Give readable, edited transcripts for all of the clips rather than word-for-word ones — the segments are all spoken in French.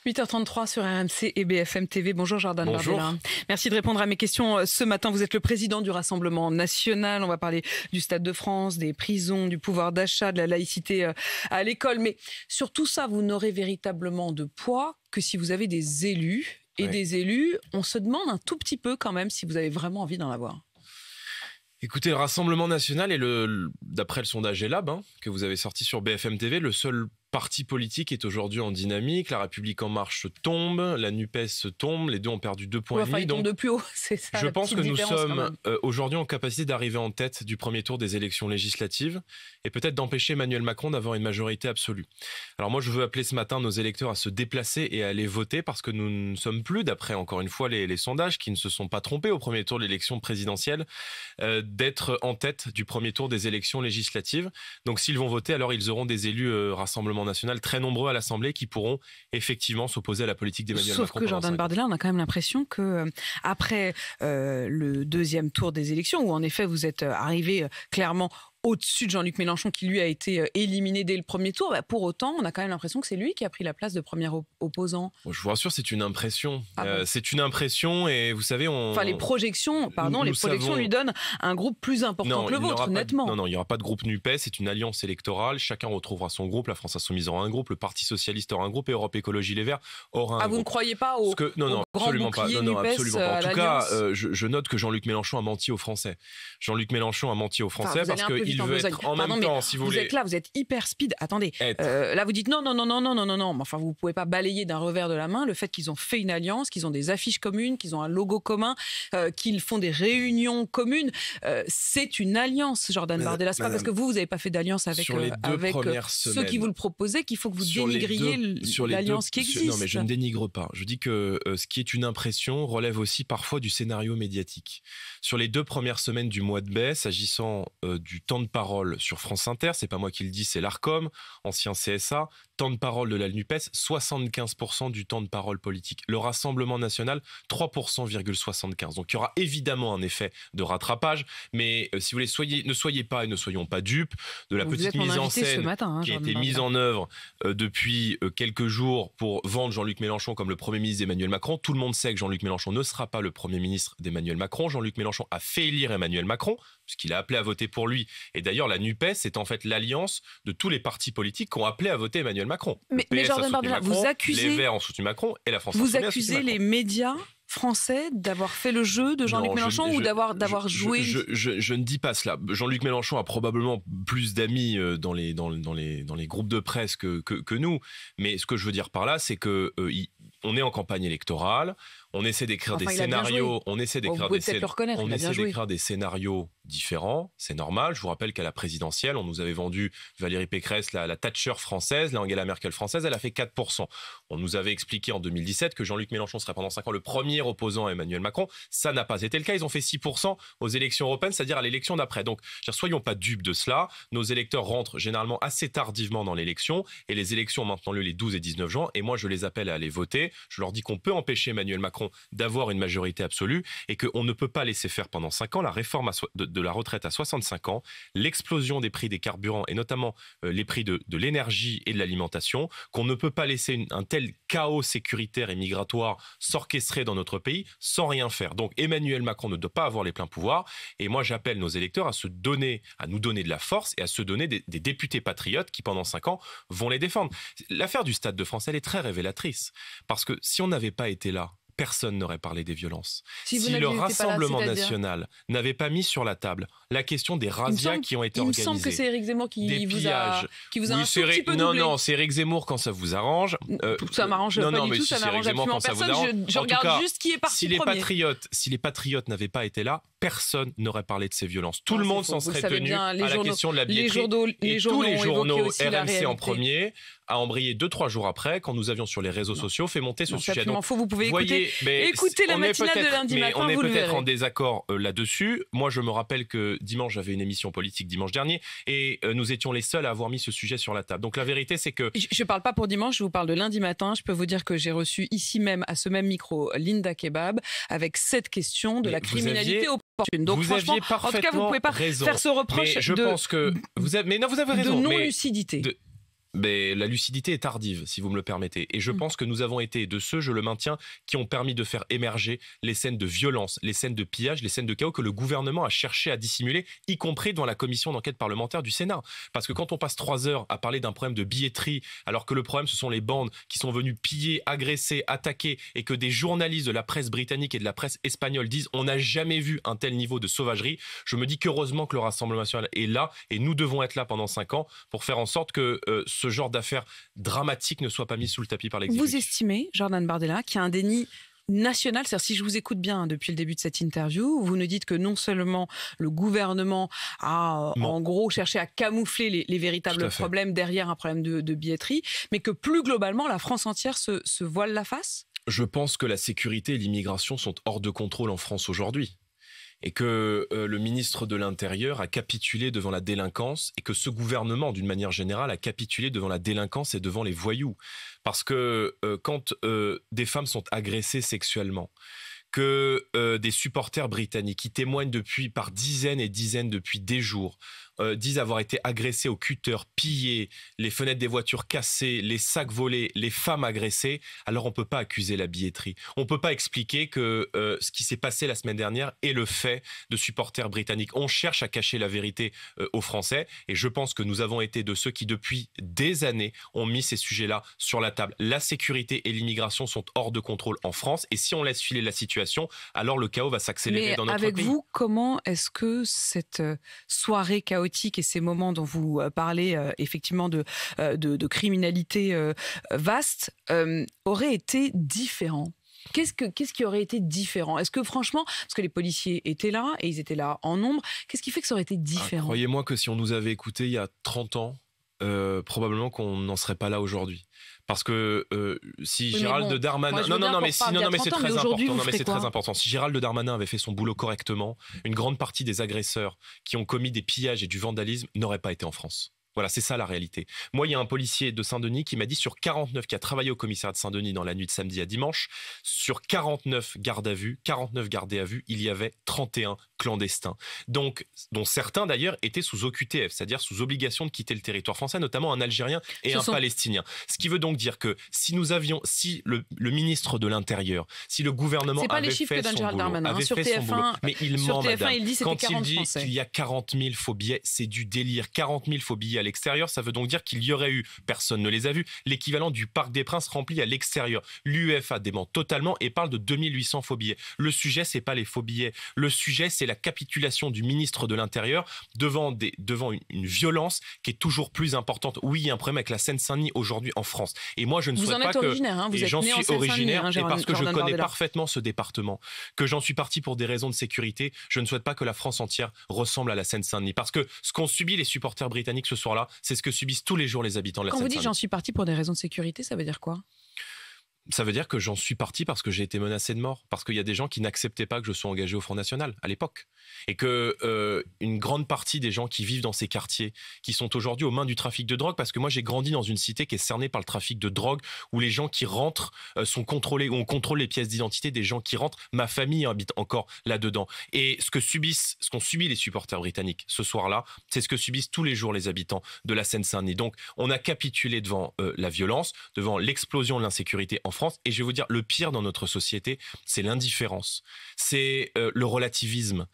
8h33 sur RMC et BFM TV. Bonjour Jordan Bonjour. Bardella. Merci de répondre à mes questions ce matin. Vous êtes le président du Rassemblement national. On va parler du Stade de France, des prisons, du pouvoir d'achat, de la laïcité à l'école. Mais sur tout ça, vous n'aurez véritablement de poids que si vous avez des élus. Et des élus, on se demande un tout petit peu quand même si vous avez vraiment envie d'en avoir. Écoutez, le Rassemblement national est, d'après le sondage Elab, que vous avez sorti sur BFM TV, le seul parti politique est aujourd'hui en dynamique. La République En Marche tombe, la NUPES tombe, les deux ont perdu 2,5 points. Ils tombent de plus haut, c'est ça. Je pense que nous sommes aujourd'hui en capacité d'arriver en tête du premier tour des élections législatives et peut-être d'empêcher Emmanuel Macron d'avoir une majorité absolue. Alors moi, je veux appeler ce matin nos électeurs à se déplacer et à aller voter parce que nous ne sommes plus, d'après encore une fois les sondages qui ne se sont pas trompés au premier tour de l'élection présidentielle, d'être en tête du premier tour des élections législatives. Donc s'ils vont voter, alors ils auront des élus Rassemblement national très nombreux à l'Assemblée qui pourront effectivement s'opposer à la politique d'Emmanuel Macron. Sauf que Jordan Bardella, on a quand même l'impression que après le deuxième tour des élections, où en effet vous êtes arrivé clairement au-dessus de Jean-Luc Mélenchon qui lui a été éliminé dès le premier tour, pour autant on a quand même l'impression que c'est lui qui a pris la place de premier opposant. Je vous rassure, c'est une impression. Bon. C'est une impression et vous savez... les projections lui donnent un groupe plus important que le vôtre, nettement. Non, il n'y aura pas de groupe NUPES, c'est une alliance électorale, chacun retrouvera son groupe, la France Insoumise aura un groupe, le Parti Socialiste aura un groupe et Europe Écologie Les Verts aura un groupe. Vous ne croyez pas au Non, absolument pas. Non, absolument pas. En tout cas, je note que Jean-Luc Mélenchon a menti aux Français. Jean-Luc Mélenchon a menti aux Français parce qu'il veut être en même temps, si vous voulez. Vous êtes hyper speed. Attendez, là vous dites non. Mais enfin, vous pouvez pas balayer d'un revers de la main le fait qu'ils ont fait une alliance, qu'ils ont des affiches communes, qu'ils ont un logo commun, qu'ils font des réunions communes. C'est une alliance, Jordan Bardella. C'est pas parce que vous n'avez pas fait d'alliance avec ceux qui vous le proposaient qu'il faut que vous dénigriez l'alliance qui existe. Non, mais je ne dénigre pas. Je dis que ce qui est une impression relève aussi parfois du scénario médiatique. Sur les 2 premières semaines du mois de mai, s'agissant du temps de parole sur France Inter, c'est pas moi qui le dis, c'est l'Arcom, ancien CSA, temps de parole de la NUPES, 75% du temps de parole politique. Le Rassemblement national, 3,75%. Donc il y aura évidemment un effet de rattrapage, mais si vous voulez, ne soyez pas et ne soyons pas dupes de la petite mise en scène qui a été mise en œuvre depuis quelques jours pour vendre Jean-Luc Mélenchon comme le Premier ministre d'Emmanuel Macron. Tout le monde sait que Jean-Luc Mélenchon ne sera pas le Premier ministre d'Emmanuel Macron. Jean-Luc Mélenchon a fait élire Emmanuel Macron, puisqu'il a appelé à voter pour lui. Et d'ailleurs, la NUPES est en fait l'alliance de tous les partis politiques qui ont appelé à voter Emmanuel Macron. Mais Jordan Bardella, vous accusez... Les Verts ont soutenu Macron et la France Vous Insoumise accusez les médias français d'avoir fait le jeu de Jean-Luc Mélenchon ou d'avoir joué... Je ne dis pas cela. Jean-Luc Mélenchon a probablement plus d'amis dans les groupes de presse que nous. Mais ce que je veux dire par là, c'est que on est en campagne électorale, on essaie d'écrire des scénarios, des scénarios différents, c'est normal. Je vous rappelle qu'à la présidentielle, on nous avait vendu Valérie Pécresse, la Thatcher française, la Angela Merkel française, elle a fait 4%. On nous avait expliqué en 2017 que Jean-Luc Mélenchon serait pendant 5 ans le premier opposant à Emmanuel Macron. Ça n'a pas été le cas. Ils ont fait 6% aux élections européennes, c'est-à-dire à l'élection d'après. Donc, soyons pas dupes de cela. Nos électeurs rentrent généralement assez tardivement dans l'élection et les élections ont maintenant lieu les 12 et 19 juin. Et moi, je les appelle à aller voter. Je leur dis qu'on peut empêcher Emmanuel Macron d'avoir une majorité absolue et qu'on ne peut pas laisser faire pendant 5 ans la réforme de la retraite à 65 ans, l'explosion des prix des carburants et notamment les prix de l'énergie et de l'alimentation, qu'on ne peut pas laisser un tel chaos sécuritaire et migratoire s'orchestrer dans notre pays sans rien faire. Donc Emmanuel Macron ne doit pas avoir les pleins pouvoirs et moi j'appelle nos électeurs à nous donner de la force et à se donner des députés patriotes qui pendant 5 ans vont les défendre. L'affaire du Stade de France, elle est très révélatrice parce que si on n'avait pas été là, personne n'aurait parlé des violences. Si le Rassemblement national n'avait pas mis sur la table la question des razzias qui ont été organisées. Il me semble que c'est Éric Zemmour qui vous a un tout petit peu doublé. Non, c'est Éric Zemmour quand ça vous arrange. Ça m'arrange pas du tout, ça n'arrange absolument personne. Je regarde juste qui est parti premier. Si les patriotes n'avaient pas été là, personne n'aurait parlé de ces violences. Tout le monde s'en serait tenu à la question de la billetterie. Et tous les journaux, RMC en premier, a embrayé 2-3 jours après, quand nous avions sur les réseaux sociaux fait monter ce sujet. Donc, vous pouvez écouter la matinale de lundi matin, on est vous le peut-être verrez. en désaccord là-dessus. Moi, je me rappelle que dimanche, j'avais une émission politique dimanche dernier et nous étions les seuls à avoir mis ce sujet sur la table. Donc la vérité, c'est que... Je ne parle pas pour dimanche, je vous parle de lundi matin. Je peux vous dire que j'ai reçu ici même, à ce même micro, Linda Kebab, avec cette question de la criminalité opportune. Donc franchement, en tout cas, vous ne pouvez pas faire ce reproche pense que vous avez raison. De non-lucidité. Mais la lucidité est tardive, si vous me le permettez. Et je pense que nous avons été de ceux, je le maintiens, qui ont permis de faire émerger les scènes de violence, les scènes de pillage, les scènes de chaos que le gouvernement a cherché à dissimuler, y compris dans la commission d'enquête parlementaire du Sénat. Parce que quand on passe 3 heures à parler d'un problème de billetterie, alors que le problème, ce sont les bandes qui sont venues piller, agresser, attaquer, et que des journalistes de la presse britannique et de la presse espagnole disent « on n'a jamais vu un tel niveau de sauvagerie », je me dis qu'heureusement que le Rassemblement national est là, et nous devons être là pendant 5 ans pour faire en sorte que ce genre d'affaires dramatiques ne soit pas mis sous le tapis par l'exécutif. Vous estimez, Jordan Bardella, qu'il y a un déni national, c'est-à-dire si je vous écoute bien depuis le début de cette interview, vous nous dites que non seulement le gouvernement a en gros cherché à camoufler les véritables problèmes derrière un problème de billetterie, mais que plus globalement la France entière se voile la face ? Je pense que la sécurité et l'immigration sont hors de contrôle en France aujourd'hui. Et que le ministre de l'Intérieur a capitulé devant la délinquance et que ce gouvernement, d'une manière générale, a capitulé devant la délinquance et devant les voyous. Parce que quand des femmes sont agressées sexuellement, que des supporters britanniques qui témoignent par dizaines et dizaines depuis des jours, disent avoir été agressés au cutter, pillés, les fenêtres des voitures cassées, les sacs volés, les femmes agressées, alors on ne peut pas accuser la billetterie. On ne peut pas expliquer que ce qui s'est passé la semaine dernière est le fait de supporters britanniques. On cherche à cacher la vérité aux Français et je pense que nous avons été de ceux qui, depuis des années, ont mis ces sujets-là sur la table. La sécurité et l'immigration sont hors de contrôle en France et si on laisse filer la situation, alors le chaos va s'accélérer dans notre pays. Mais avec vous, comment est-ce que cette soirée chaotique et ces moments dont vous parlez effectivement de criminalité vaste auraient été différents ? Qu'est-ce qui aurait été différent ? Est-ce que franchement, parce que les policiers étaient là et ils étaient là en nombre, qu'est-ce qui fait que ça aurait été différent ? Croyez-moi que si on nous avait écoutés il y a 30 ans, probablement qu'on n'en serait pas là aujourd'hui. Parce que si Gérald Darmanin... mais c'est très important. Non, mais c'est très important. Si Gérald Darmanin avait fait son boulot correctement, une grande partie des agresseurs qui ont commis des pillages et du vandalisme n'auraient pas été en France. Voilà, c'est ça la réalité. Moi, il y a un policier de Saint-Denis qui m'a dit sur 49 qui a travaillé au commissariat de Saint-Denis dans la nuit de samedi à dimanche, sur 49 gardes à vue, 49 gardés à vue, il y avait 31 clandestins. Donc, dont certains d'ailleurs étaient sous OQTF, c'est-à-dire sous obligation de quitter le territoire français, notamment un Algérien et un Palestinien. Ce qui veut donc dire que si le ministre de l'Intérieur, si le gouvernement avait fait son boulot, mais il ment, madame. Quand il dit qu'il y a 40 000 faux billets, c'est du délire. 40 000 faux billets à l'extérieur, ça veut donc dire qu'il y aurait eu, personne ne les a vus, l'équivalent du Parc des Princes rempli à l'extérieur. L'UEFA dément totalement et parle de 2800 faux billets. Le sujet, c'est pas les faux billets. Le sujet, c'est la capitulation du ministre de l'Intérieur devant une violence qui est toujours plus importante. Oui, il y a un problème avec la Seine-Saint-Denis aujourd'hui en France. Et moi, je ne souhaite pas que... Et j'en suis originaire, et parce que je connais parfaitement ce département, que j'en suis parti pour des raisons de sécurité, je ne souhaite pas que la France entière ressemble à la Seine-Saint-Denis. Parce que ce qu'ont subi les supporters britanniques ce soir-là, c'est ce que subissent tous les jours les habitants de la Seine-Saint-Denis. Quand vous dites j'en suis parti pour des raisons de sécurité, ça veut dire quoi ? Ça veut dire que j'en suis parti parce que j'ai été menacé de mort, parce qu'il y a des gens qui n'acceptaient pas que je sois engagé au Front National à l'époque. Et que une grande partie des gens qui vivent dans ces quartiers, qui sont aujourd'hui aux mains du trafic de drogue, parce que moi j'ai grandi dans une cité qui est cernée par le trafic de drogue, où les gens qui rentrent sont contrôlés, où on contrôle les pièces d'identité des gens qui rentrent. Ma famille habite encore là-dedans. Et ce qu'ont subi les supporters britanniques ce soir-là, c'est ce que subissent tous les jours les habitants de la Seine-Saint-Denis. Donc on a capitulé devant la violence, devant l'explosion de l'insécurité en France. Et je vais vous dire, le pire dans notre société, c'est l'indifférence, c'est le relativisme.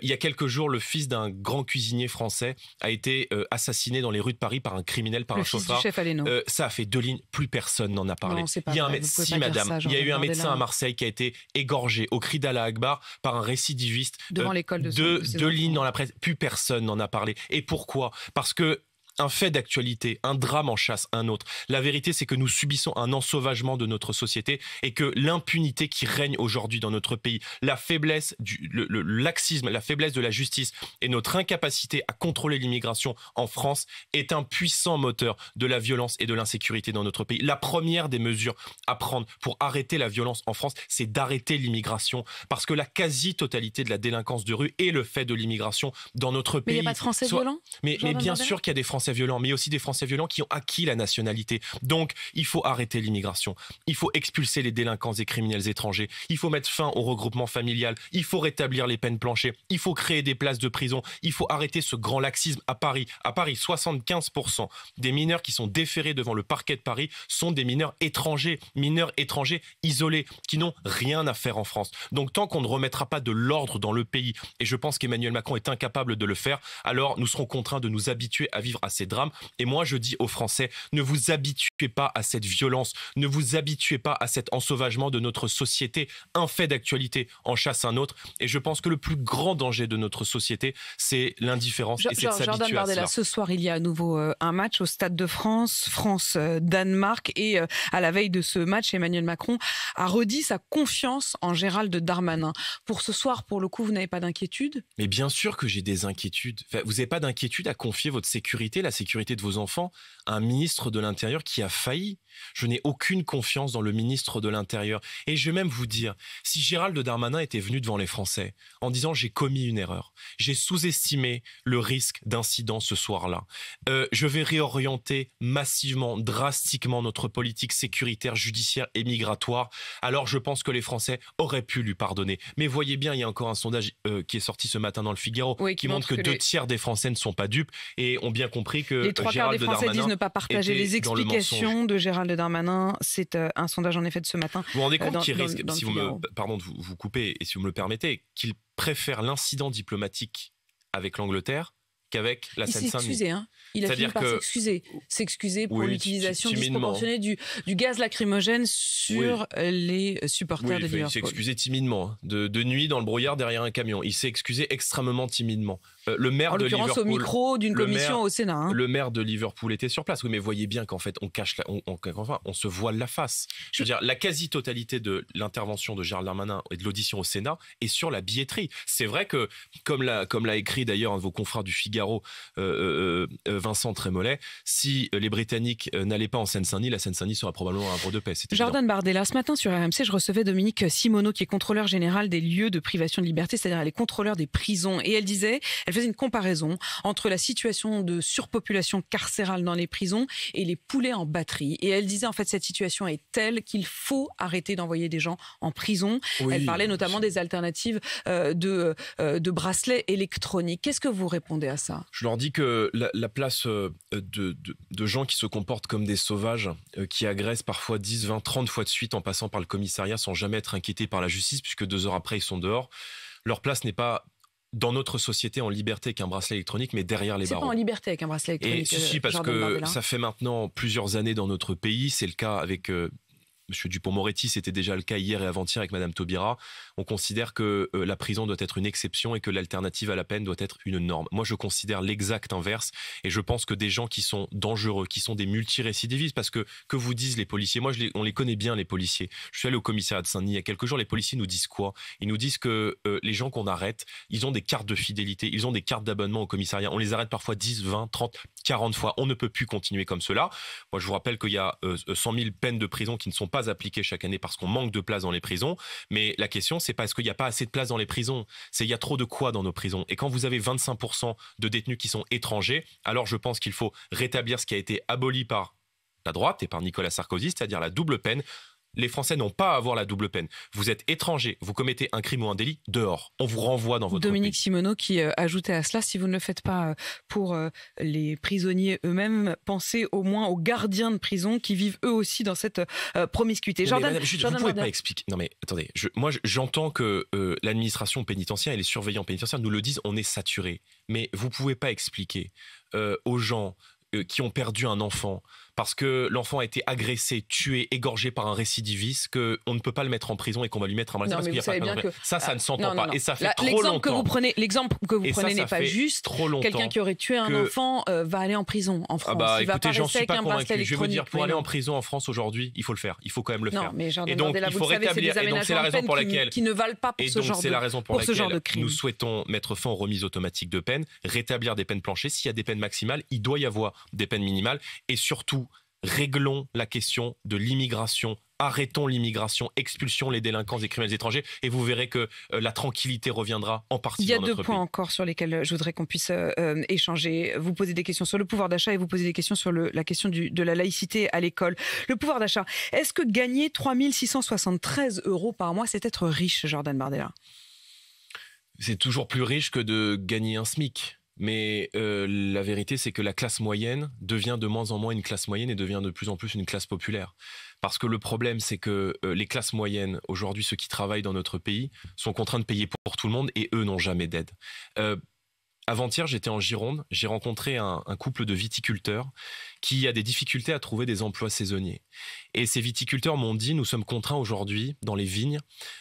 Il y a quelques jours, le fils d'un grand cuisinier français a été assassiné dans les rues de Paris par un criminel, par un chauffard. Le fils du chef Aleno. Ça a fait 2 lignes, plus personne n'en a parlé. Non, c'est pas vrai. Si, madame, il y a eu un médecin à Marseille qui a été égorgé au cri d'Allah Akbar par un récidiviste. Devant l'école de 2 lignes dans la presse, plus personne n'en a parlé. Et pourquoi ? Parce que un fait d'actualité, un drame en chasse un autre. La vérité, c'est que nous subissons un ensauvagement de notre société et que l'impunité qui règne aujourd'hui dans notre pays, la faiblesse, le laxisme, la faiblesse de la justice et notre incapacité à contrôler l'immigration en France est un puissant moteur de la violence et de l'insécurité dans notre pays. La première des mesures à prendre pour arrêter la violence en France, c'est d'arrêter l'immigration parce que la quasi-totalité de la délinquance de rue est le fait de l'immigration dans notre pays. Mais il n'y a pas de Français violents ? Mais bien sûr qu'il y a des Français Français violents, mais il y a aussi des Français violents qui ont acquis la nationalité. Donc, il faut arrêter l'immigration. Il faut expulser les délinquants et criminels étrangers. Il faut mettre fin au regroupement familial. Il faut rétablir les peines planchers. Il faut créer des places de prison. Il faut arrêter ce grand laxisme à Paris. À Paris, 75% des mineurs qui sont déférés devant le parquet de Paris sont des mineurs étrangers isolés, qui n'ont rien à faire en France. Donc, tant qu'on ne remettra pas de l'ordre dans le pays, et je pense qu'Emmanuel Macron est incapable de le faire, alors nous serons contraints de nous habituer à vivre à ces drames. Et moi, je dis aux Français, ne vous habituez pas à cette violence, ne vous habituez pas à cet ensauvagement de notre société. Un fait d'actualité en chasse un autre. Et je pense que le plus grand danger de notre société, c'est l'indifférence et c'est de s'habituer à cela. Ce soir, il y a à nouveau un match au Stade de France, France-Danemark. Et à la veille de ce match, Emmanuel Macron a redit sa confiance en Gérald Darmanin. Pour ce soir, pour le coup, vous n'avez pas d'inquiétude? Mais bien sûr que j'ai des inquiétudes. Enfin, vous n'avez pas d'inquiétude à confier votre sécurité, la sécurité de vos enfants, à un ministre de l'Intérieur qui a failli? Je n'ai aucune confiance dans le ministre de l'Intérieur. Et je vais même vous dire, si Gérald Darmanin était venu devant les Français en disant « j'ai commis une erreur, j'ai sous-estimé le risque d'incident ce soir-là, je vais réorienter massivement, drastiquement notre politique sécuritaire, judiciaire et migratoire », alors je pense que les Français auraient pu lui pardonner. Mais voyez bien, il y a encore un sondage qui est sorti ce matin dans le Figaro, qui montre que 2/3 des Français ne sont pas dupes et ont bien compris que les 3/4 des Français disent ne pas partager les explications de Gérald Darmanin. C'est un sondage en effet de ce matin. Vous vous rendez compte qu'il risque, si vous me, pardon de vous couper et si vous me le permettez, qu'il préfère l'incident diplomatique avec l'Angleterre qu'avec la Seine-Saint-Denis. Il s'est excusé, hein. Il a fini par s'excuser pour l'utilisation disproportionnée du gaz lacrymogène sur les supporters de Liverpool. Il s'est excusé timidement, de nuit dans le brouillard derrière un camion. Il s'est excusé extrêmement timidement. Le maire de Liverpool, au micro d'une commission au Sénat. Hein. Le maire de Liverpool était sur place. Oui, mais voyez bien qu'en fait, on se voile la face. Je veux dire, la quasi-totalité de l'intervention de Gérald Darmanin et de l'audition au Sénat est sur la billetterie. C'est vrai que, comme l'a écrit d'ailleurs un de vos confrères du Figaro, Vincent Trémollet, si les Britanniques n'allaient pas en Seine-Saint-Denis, la Seine-Saint-Denis serait probablement un havre de paix. Jordan Bardella, ce matin sur RMC, je recevais Dominique Simoneau, qui est contrôleur général des lieux de privation de liberté, c'est-à-dire elle est contrôleur des prisons. Et elle faisait une comparaison entre la situation de surpopulation carcérale dans les prisons et les poulets en batterie. Et elle disait en fait cette situation est telle qu'il faut arrêter d'envoyer des gens en prison. Oui, elle parlait notamment des alternatives de bracelets électroniques. Qu'est-ce que vous répondez à ça? Je leur dis que la place de gens qui se comportent comme des sauvages, qui agressent parfois 10, 20, 30 fois de suite en passant par le commissariat sans jamais être inquiétés par la justice, puisque 2 heures après ils sont dehors, leur place n'est pas dans notre société en liberté avec un bracelet électronique, mais derrière les barreaux. C'est pas en liberté avec un bracelet électronique. Et si, parce que ça fait maintenant plusieurs années dans notre pays, c'est le cas avec M. Dupond-Moretti, c'était déjà le cas hier et avant-hier avec Mme Taubira. On considère que la prison doit être une exception et que l'alternative à la peine doit être une norme. Moi, je considère l'exact inverse et je pense que des gens qui sont dangereux, qui sont des multirécidivistes, parce que vous disent les policiers, moi on les connaît bien les policiers. Je suis allé au commissariat de Saint-Denis il y a quelques jours, les policiers nous disent quoi? Ils nous disent que les gens qu'on arrête, ils ont des cartes de fidélité, ils ont des cartes d'abonnement au commissariat. On les arrête parfois 10, 20, 30, 40 fois. On ne peut plus continuer comme cela. Moi, je vous rappelle qu'il y a 100 000 peines de prison qui ne sont pas appliquées chaque année parce qu'on manque de place dans les prisons. Mais la question, c'est pas est-ce qu'il n'y a pas assez de place dans les prisons, c'est il y a trop de quoi dans nos prisons. Et quand vous avez 25% de détenus qui sont étrangers, alors je pense qu'il faut rétablir ce qui a été aboli par la droite et par Nicolas Sarkozy, c'est-à-dire la double peine. Les Français n'ont pas à avoir la double peine. Vous êtes étranger, vous commettez un crime ou un délit, dehors. On vous renvoie dans votre Dominique pays. Simoneau qui ajoutait à cela, si vous ne le faites pas pour les prisonniers eux-mêmes, pensez au moins aux gardiens de prison qui vivent eux aussi dans cette promiscuité. Jordan, vous ne pouvez pas expliquer. Non mais attendez, j'entends que l'administration pénitentiaire et les surveillants pénitentiaires nous le disent, on est saturé. Mais vous ne pouvez pas expliquer aux gens qui ont perdu un enfant parce que l'enfant a été agressé, tué, égorgé par un récidiviste, qu'on ne peut pas le mettre en prison et qu'on va lui mettre un bracelet parce qu'il n'y a pas de peine. Ça ne s'entend pas. Et ça fait trop longtemps. L'exemple que vous prenez n'est pas juste. Quelqu'un qui aurait tué un enfant va aller en prison en France. Il va pas rester avec un bracelet électronique. Je vais vous dire, pour aller en prison en France aujourd'hui, il faut le faire. Il faut quand même le faire. Et donc, il faut rétablir. Et donc, c'est la raison pour laquelle qui ne valent pas pour ce genre de crime. C'est la raison pour laquelle nous souhaitons mettre fin aux remises automatiques de peine, rétablir des peines planchées. S'il y a des peines maximales, il doit y avoir des peines minimales et surtout réglons la question de l'immigration. Arrêtons l'immigration, expulsions les délinquants et criminels étrangers et vous verrez que la tranquillité reviendra en partie dans notre pays. Il y a deux points encore sur lesquels je voudrais qu'on puisse échanger. Vous posez des questions sur le pouvoir d'achat et vous posez des questions sur la question de la laïcité à l'école. Le pouvoir d'achat, est-ce que gagner 3 673 € par mois, c'est être riche, Jordan Bardella? C'est toujours plus riche que de gagner un SMIC. Mais la vérité, c'est que la classe moyenne devient de moins en moins une classe moyenne et devient de plus en plus une classe populaire. Parce que le problème, c'est que les classes moyennes, aujourd'hui, ceux qui travaillent dans notre pays, sont contraints de payer pour tout le monde et eux n'ont jamais d'aide. Avant-hier, j'étais en Gironde, j'ai rencontré un couple de viticulteurs qui a des difficultés à trouver des emplois saisonniers. Et ces viticulteurs m'ont dit, nous sommes contraints aujourd'hui, dans les vignes,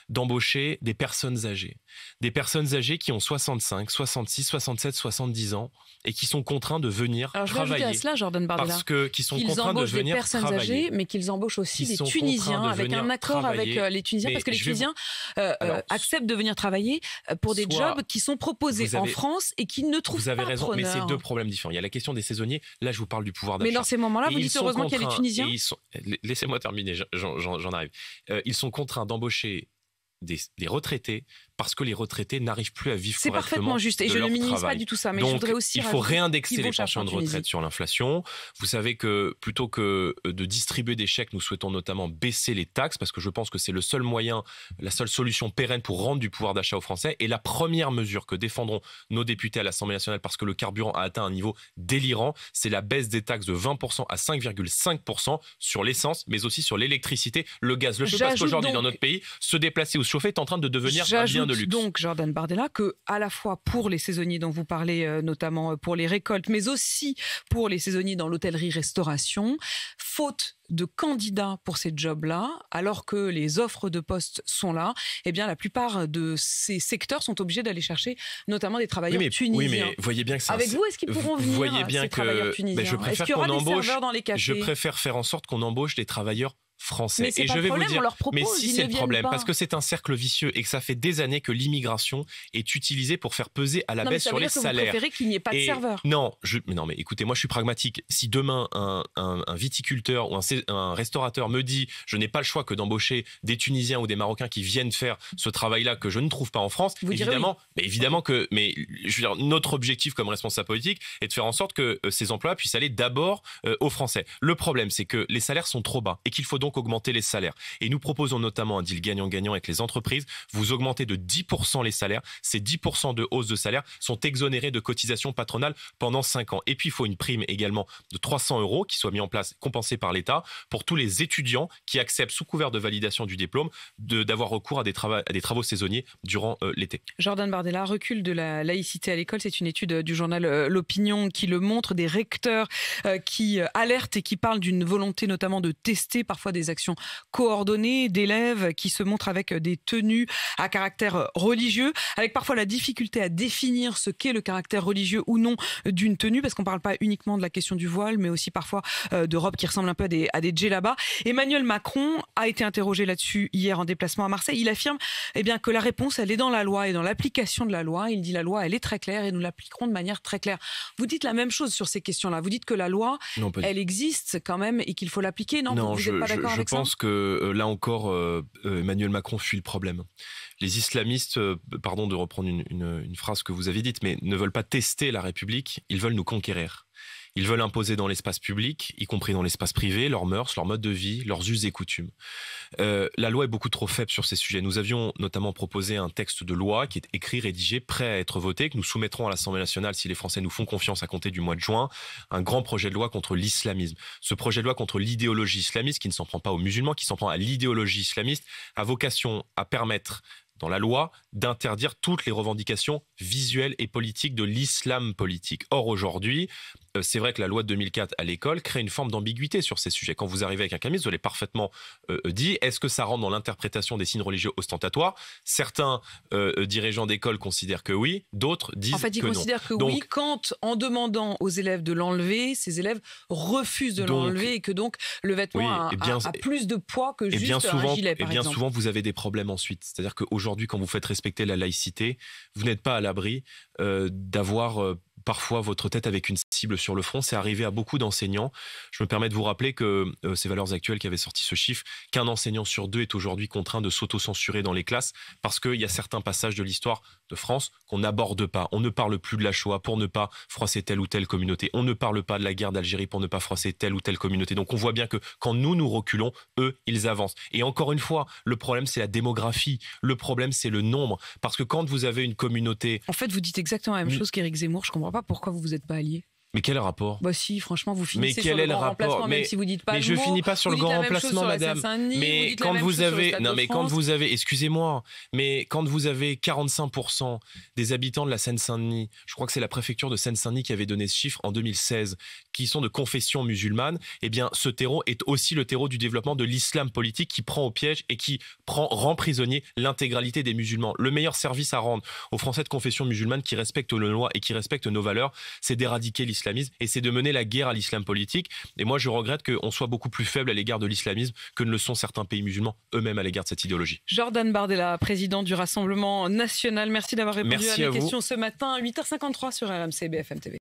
d'embaucher des personnes âgées. Des personnes âgées qui ont 65, 66, 67, 70 ans et qui sont contraints de venir travailler. Alors je vais ajouter à cela, Jordan Bardella, qui sont contraints de venir des personnes âgées, mais qu'ils embauchent aussi des Tunisiens, avec un accord avec les Tunisiens, parce que les Tunisiens acceptent de venir travailler pour des jobs qui sont proposés en France et qui ne trouvent pas preneur. Vous avez raison, mais c'est deux problèmes différents. Il y a la question des saisonniers, là je vous parle du pouvoir d'achat. Mais dans ces moments-là, vous dites heureusement qu'il y a les Tunisiens. Laissez-moi terminer, j'en arrive. Ils sont contraints d'embaucher des retraités parce que les retraités n'arrivent plus à vivre correctement. C'est parfaitement juste et je ne minimise pas du tout ça. Mais donc, je voudrais aussi il faut réindexer les pensions de retraite sur l'inflation. Vous savez que plutôt que de distribuer des chèques, nous souhaitons notamment baisser les taxes parce que je pense que c'est le seul moyen, la seule solution pérenne pour rendre du pouvoir d'achat aux Français. Et la première mesure que défendront nos députés à l'Assemblée nationale parce que le carburant a atteint un niveau délirant, c'est la baisse des taxes de 20% à 5,5% sur l'essence, mais aussi sur l'électricité, le gaz, le feu. Parce qu'aujourd'hui, dans notre pays, se déplacer ou se chauffer est en train de devenir un bien de luxe. Donc, Jordan Bardella, que à la fois pour les saisonniers dont vous parlez, notamment pour les récoltes, mais aussi pour les saisonniers dans l'hôtellerie-restauration, faute de candidats pour ces jobs-là, alors que les offres de postes sont là, eh bien la plupart de ces secteurs sont obligés d'aller chercher notamment des travailleurs tunisiens. Oui, mais voyez bien que ça. Avec vous, est-ce qu'ils pourront venir, voyez bien ces travailleurs tunisiens? Je préfère qu'on embauche. Je préfère faire en sorte qu'on embauche des travailleurs français. Mais et je vais vous dire, mais si c'est le problème, parce que c'est un cercle vicieux et que ça fait des années que l'immigration est utilisée pour faire peser à la baisse sur les salaires. Vous préférez qu'il n'y ait pas de serveurs. Non, mais écoutez, moi je suis pragmatique. Si demain un viticulteur ou un restaurateur me dit je n'ai pas le choix que d'embaucher des Tunisiens ou des Marocains qui viennent faire ce travail-là que je ne trouve pas en France, évidemment que je veux dire, notre objectif comme responsable politique est de faire en sorte que ces emplois puissent aller d'abord aux Français. Le problème, c'est que les salaires sont trop bas et qu'il faut donc augmenter les salaires. Et nous proposons notamment un deal gagnant-gagnant avec les entreprises. Vous augmentez de 10% les salaires. Ces 10% de hausse de salaire sont exonérés de cotisations patronales pendant 5 ans. Et puis, il faut une prime également de 300 € qui soit mise en place, compensée par l'État, pour tous les étudiants qui acceptent, sous couvert de validation du diplôme, d'avoir recours à des travaux saisonniers durant l'été. Jordan Bardella, recul de la laïcité à l'école, c'est une étude du journal L'Opinion qui le montre, des recteurs qui alertent et qui parlent d'une volonté notamment de tester parfois des actions coordonnées d'élèves qui se montrent avec des tenues à caractère religieux, avec parfois la difficulté à définir ce qu'est le caractère religieux ou non d'une tenue, parce qu'on ne parle pas uniquement de la question du voile, mais aussi parfois de robes qui ressemblent un peu à des djellabas. Emmanuel Macron a été interrogé là-dessus hier en déplacement à Marseille. Il affirme que la réponse, elle est dans la loi et dans l'application de la loi. Il dit la loi, elle est très claire et nous l'appliquerons de manière très claire. Vous dites la même chose sur ces questions-là. Vous dites que la loi, elle existe quand même et qu'il faut l'appliquer. Non, vous n'êtes pas d'accord avec ça ? Je pense que là encore, Emmanuel Macron fuit le problème. Les islamistes, pardon de reprendre une phrase que vous avez dite, mais ne veulent pas tester la République, ils veulent nous conquérir. Ils veulent imposer dans l'espace public, y compris dans l'espace privé, leurs mœurs, leur mode de vie, leurs us et coutumes. La loi est beaucoup trop faible sur ces sujets. Nous avions notamment proposé un texte de loi qui est écrit, rédigé, prêt à être voté, que nous soumettrons à l'Assemblée nationale si les Français nous font confiance à compter du mois de juin, un grand projet de loi contre l'islamisme. Ce projet de loi contre l'idéologie islamiste, qui ne s'en prend pas aux musulmans, qui s'en prend à l'idéologie islamiste, a vocation à permettre dans la loi, d'interdire toutes les revendications visuelles et politiques de l'islam politique. Or, aujourd'hui, c'est vrai que la loi de 2004 à l'école crée une forme d'ambiguïté sur ces sujets. Quand vous arrivez avec un camis, vous l'avez parfaitement dit, est-ce que ça rentre dans l'interprétation des signes religieux ostentatoires ? Certains dirigeants d'école considèrent que oui, d'autres disent que non. En fait, ils considèrent que oui, quand, en demandant aux élèves de l'enlever, ces élèves refusent de l'enlever et que donc le vêtement a plus de poids que juste un gilet, par exemple. Et bien souvent, vous avez des problèmes ensuite. C'est-à-dire qu'aujourd'hui, quand vous faites respecter la laïcité, vous n'êtes pas à l'abri d'avoir parfois votre tête avec une possible sur le front. C'est arrivé à beaucoup d'enseignants. Je me permets de vous rappeler que c'est Valeurs Actuelles qui avait sorti ce chiffre, qu'un enseignant sur 2 est aujourd'hui contraint de s'auto-censurer dans les classes parce qu'il y a certains passages de l'histoire de France qu'on n'aborde pas. On ne parle plus de la Shoah pour ne pas froisser telle ou telle communauté. On ne parle pas de la guerre d'Algérie pour ne pas froisser telle ou telle communauté. Donc on voit bien que quand nous reculons, eux, ils avancent. Et encore une fois, le problème, c'est la démographie. Le problème, c'est le nombre. Parce que quand vous avez une communauté... En fait, vous dites exactement la même chose qu'Éric Zemmour. Je ne comprends pas pourquoi vous êtes pas allié. Mais quel rapport? Bah si, franchement, vous finissez mais quel sur est le grand remplacement, même si vous dites pas mais le je mot, finis pas sur le grand remplacement, madame. Mais quand vous avez, non mais quand vous avez, excusez-moi, mais quand vous avez 45% des habitants de la Seine-Saint-Denis, je crois que c'est la préfecture de Seine-Saint-Denis qui avait donné ce chiffre en 2016, qui sont de confession musulmane, eh bien ce terreau est aussi le terreau du développement de l'islam politique qui prend au piège et qui rend prisonnier l'intégralité des musulmans. Le meilleur service à rendre aux Français de confession musulmane qui respectent nos lois et qui respectent nos valeurs, c'est d'éradiquer l'islamisme et c'est de mener la guerre à l'islam politique. Et moi, je regrette qu'on soit beaucoup plus faible à l'égard de l'islamisme que ne le sont certains pays musulmans eux-mêmes à l'égard de cette idéologie. Jordan Bardella, président du Rassemblement national, merci d'avoir répondu à mes questions ce matin, 8h53 sur RMC BFM TV.